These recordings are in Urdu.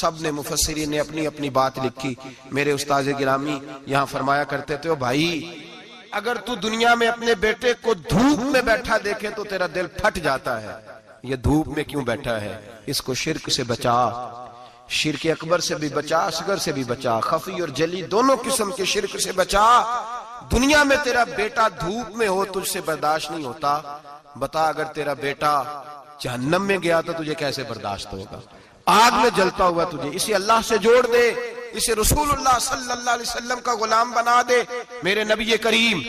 سب نے مفسرین نے اپنی اپنی بات لکھی. میرے استاد گرامی یہاں فرمایا کرتے تھے، او بھائی اگر تو دنیا میں اپنے بیٹے کو دھوپ میں بیٹھا دیکھے تو تیرا دل پھٹ جاتا ہے. یہ دھوپ میں کیوں بیٹھا ہے؟ اس کو شرک سے بچا، شرک اکبر سے بھی بچا، اصغر سے بھی بچا، خفی اور جلی دونوں قسم کے شرک سے بچا. دنیا میں تیرا بیٹا دھوپ میں ہو تجھ سے برداشت نہیں ہوتا، بتا اگر تیرا بیٹا جہنم میں گیا تو تجھے کیسے برداشت ہوگا؟ آگ میں جلتا ہوا تجھے. اسے اللہ سے جوڑ دے، اسے رسول اللہ صلی اللہ علیہ وسلم کا غلام بنا دے. میرے نبی کریم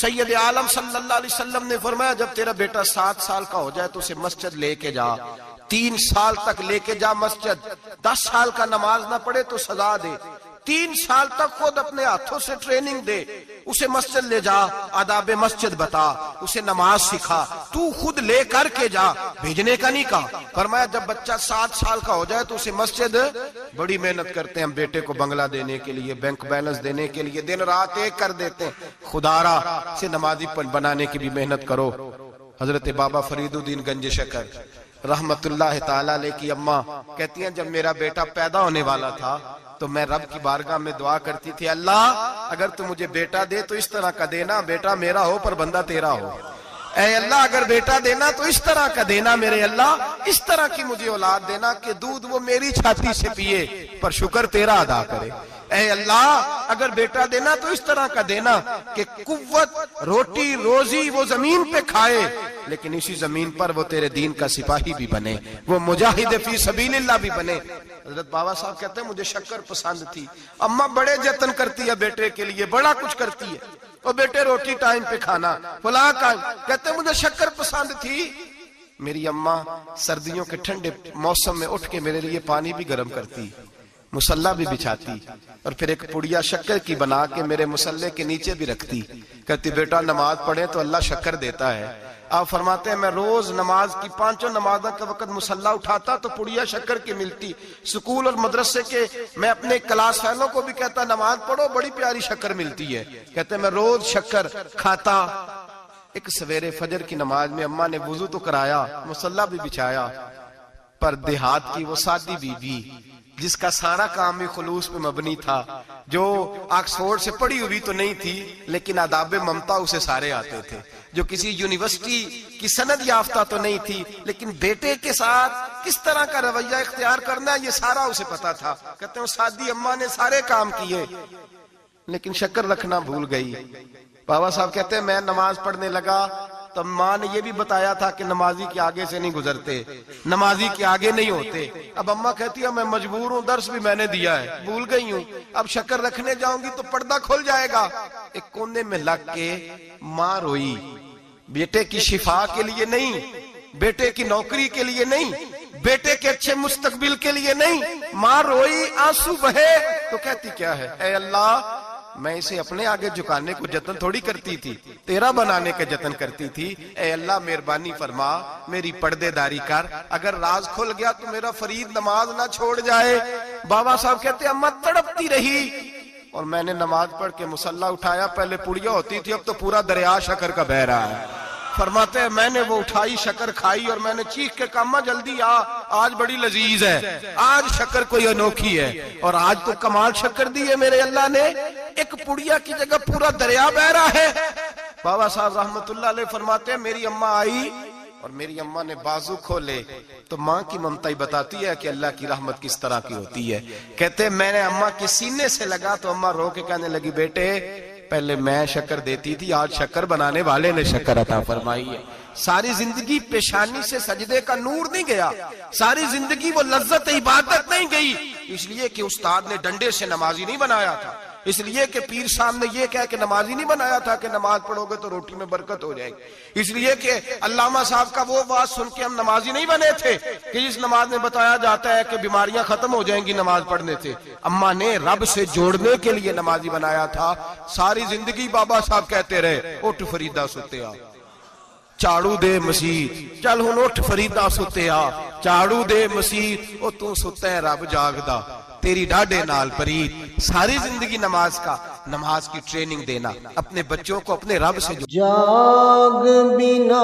سید عالم صلی اللہ علیہ وسلم نے فرمایا جب تیرا بیٹا 7 سال کا ہو جائے تو اسے مسجد لے کے جا، 3 سال تک لے کے جا مسجد. 10 سال کا نماز نہ پڑھے تو سزا دے. 3 سال تک خود اپنے ہاتھوں سے ٹریننگ دے، اسے مسجد لے جا، آداب مسجد بتا، اسے نماز سکھا، تو خود لے کر کے جا، بھیجنے کا نہیں کہا. فرمایا جب بچہ 7 سال کا ہو جائے تو اسے مسجد، بڑی محنت کرتے ہیں ہم بیٹے کو بنگلہ دینے کے لیے، بینک بیلنس دینے کے لیے، دن رات ایک کر دیتے ہیں. خدا را سے نمازی بنانے کی بھی محنت کرو. حضرت بابا فرید الدین گنج شکر رحمت اللہ تعالیٰ علیہ کی اماں کہتی ہیں جب میرا بیٹا پیدا ہونے والا تھا تو میں رب کی بارگاہ میں دعا کرتی تھی، اللہ اگر تو مجھے بیٹا دے تو اس طرح کا دینا بیٹا میرا ہو پر بندہ تیرا ہو. اے اللہ اگر بیٹا دینا تو اس طرح کا دینا، میرے اللہ اس طرح کی مجھے اولاد دینا کہ دودھ وہ میری چھاتی سے پیے پر شکر تیرا ادا کرے. اے اللہ اگر بیٹا دینا تو اس طرح کا دینا کہ قوت روٹی روزی وہ زمین پہ کھائے لیکن اسی زمین پر وہ تیرے دین کا سپاہی بھی بنے، وہ مجاہد فی سبیل اللہ بھی بنے. حضرت بابا صاحب کہتے ہیں مجھے شکر پسند تھی. اماں بڑے جتن کرتی ہے بیٹے کے لیے، بڑا کچھ کرتی ہے، اور بیٹے روٹی ٹائم پہ کھانا فلاں کا. کہتے ہیں مجھے شکر پسند تھی. میری اماں سردیوں کے ٹھنڈے موسم میں اٹھ کے میرے لیے پانی بھی گرم کرتی، مسلح بھی بچھاتی، اور پھر ایک پڑیا شکر کی بنا کے میرے مسلح کے نیچے بھی رکھتی. کہتی بیٹا نماز پڑھے تو اللہ شکر دیتا ہے. آپ فرماتے ہیں میں روز نماز کی 5 نمازوں کے وقت مسلح اٹھاتا تو پڑیا شکر کی ملتی. سکول اور مدرسے کے میں اپنے کلاس فیلوں کو بھی کہتا نماز پڑھو بڑی پیاری شکر ملتی ہے. کہتے ہیں میں روز شکر کھاتا. ایک سویرے فجر کی نماز میں اماں نے وضو تو کرایا، مسلح بھی بچھایا، پر دیہات کی وہ سادی بی بی جس کا سارا کام بھی خلوص پہ مبنی تھا، جو آکسفورڈ سے پڑھی ہوئی تو نہیں تھی لیکن آداب ممتا اسے سارے آتے تھے، جو کسی یونیورسٹی کی سند یافتہ تو نہیں تھی لیکن بیٹے کے ساتھ کس طرح کا رویہ اختیار کرنا ہے یہ سارا اسے پتا تھا. کہتے ہیں سادی اماں نے سارے کام کیے لیکن شکر رکھنا بھول گئی. بابا صاحب کہتے ہیں میں نماز پڑھنے لگا تو ماں نے یہ بھی بتایا تھا کہ نمازی کے آگے سے نہیں گزرتے، نمازی کے آگے نہیں ہوتے. اب اماں کہتی ہے میں مجبور ہوں، درس بھی میں نے دیا ہے، بھول گئی ہوں، اب شکر رکھنے جاؤں گی تو پردہ کھل جائے گا. ایک کونے میں لگ کے ماں روئی، بیٹے کی شفا کے لیے نہیں، بیٹے کی نوکری کے لیے نہیں، بیٹے کے اچھے مستقبل کے لیے نہیں. ماں روئی، آنسو بہے تو کہتی کیا ہے، اے اللہ میں اسے اپنے آگے جھکانے کو جتن تھوڑی کرتی تھی، تیرا بنانے کا جتن کرتی تھی. اے اللہ مہربانی فرما میری پردے داری کر، اگر راز کھل گیا تو میرا فرید نماز نہ چھوڑ جائے. بابا صاحب کہتے ہیں اماں تڑپتی رہی اور میں نے نماز پڑھ کے مسلح اٹھایا. پہلے پڑیا ہوتی تھی اب تو پورا دریا شکر کا بہ رہا ہے. فرماتے ہیں میں نے وہ اٹھائی شکر کھائی اور میں نے چیخ کے کہا اماں جلدی آج بڑی لذیذ ہے، آج شکر کوئی انوکھی ہے. اور آج تو کمال شکر دی ہے میرے اللہ نے، ایک پڑیا کی جگہ پورا دریا بہ رہا ہے. بابا صاحب رحمت اللہ علیہ فرماتے ہیں میری اماں آئی اور میری اماں نے بازو کھولے تو ماں کی ممتا ہی بتاتی ہے کہ اللہ کی رحمت کس طرح کی ہوتی ہے. کہتے ہیں میں نے اماں کے سینے سے لگا تو اماں رو کے کہنے لگی بیٹے پہلے میں شکر دیتی تھی، آج شکر بنانے والے نے شکر عطا فرمائی ہے. ساری زندگی پیشانی سے سجدے کا نور نہیں گیا، ساری زندگی وہ لذت عبادت نہیں گئی، اس لیے کہ استاد نے ڈنڈے سے نمازی نہیں بنایا تھا، اس لیے کہ پیر صاحب نے یہ کہہ کہ نمازی نہیں بنایا تھا کہ نماز پڑھو گے تو روٹی میں برکت ہو جائے گی، اس لیے کہ علامہ صاحب کا وہ بات سن کے ہم نمازی نہیں بنے تھے کہ جس نماز میں بتایا جاتا ہے کہ بیماریاں ختم ہو جائیں گی نماز پڑھنے سے. اماں نے رب سے جوڑنے کے لیے نمازی بنایا تھا. ساری زندگی بابا صاحب کہتے رہے اٹھ فریدہ ستے آ چاڑو دے مسیح، چل ہن اٹھ فریدہ ستے آ چاڑو دے مسیح، او تو ستے ہیں رب جاگدا تیری ڈاڈے نال پرید. ساری زندگی نماز کی ٹریننگ دینا، اپنے بچوں کو اپنے رب سے جاگ بنا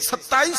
27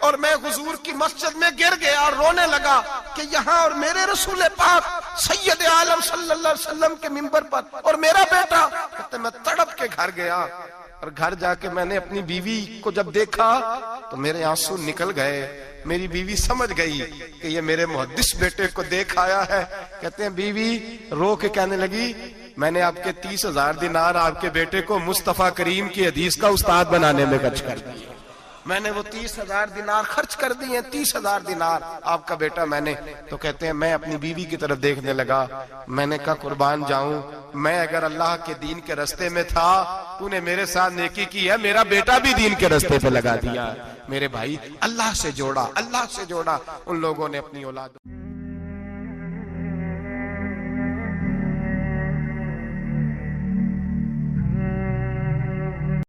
اور میں حضور کی مسجد میں گر گیا اور رونے لگا کہ یہاں اور میرے رسول پاک سید عالم صلی اللہ علیہ وسلم کے منبر پر اور میرا بیٹا. کہتے میں تڑپ کے گھر گیا اور گھر جا کے میں نے اپنی بیوی کو جب دیکھا تو میرے آنسو نکل گئے. میری بیوی سمجھ گئی کہ یہ میرے محدث بیٹے کو دیکھ آیا ہے. کہتے ہیں بیوی رو کے کہنے لگی میں نے آپ کے 30,000 دینار آپ کے بیٹے کو مصطفیٰ کریم کی حدیث کا استاد بنانے میں خرچ کر دیے. میں نے وہ 30,000 دینار خرچ کر دیے. 30,000 دینار آپ کا بیٹا میں نے. تو کہتے ہیں میں اپنی بیوی کی طرف دیکھنے لگا. میں نے کہا قربان جاؤں میں اگر اللہ کے دین کے رستے میں تھا تو نے میرے ساتھ نیکی کی ہے, میرا بیٹا بھی دین کے رستے پہ لگا دیا. میرے بھائی اللہ سے جوڑا, اللہ سے جوڑا ان لوگوں نے اپنی اولاد.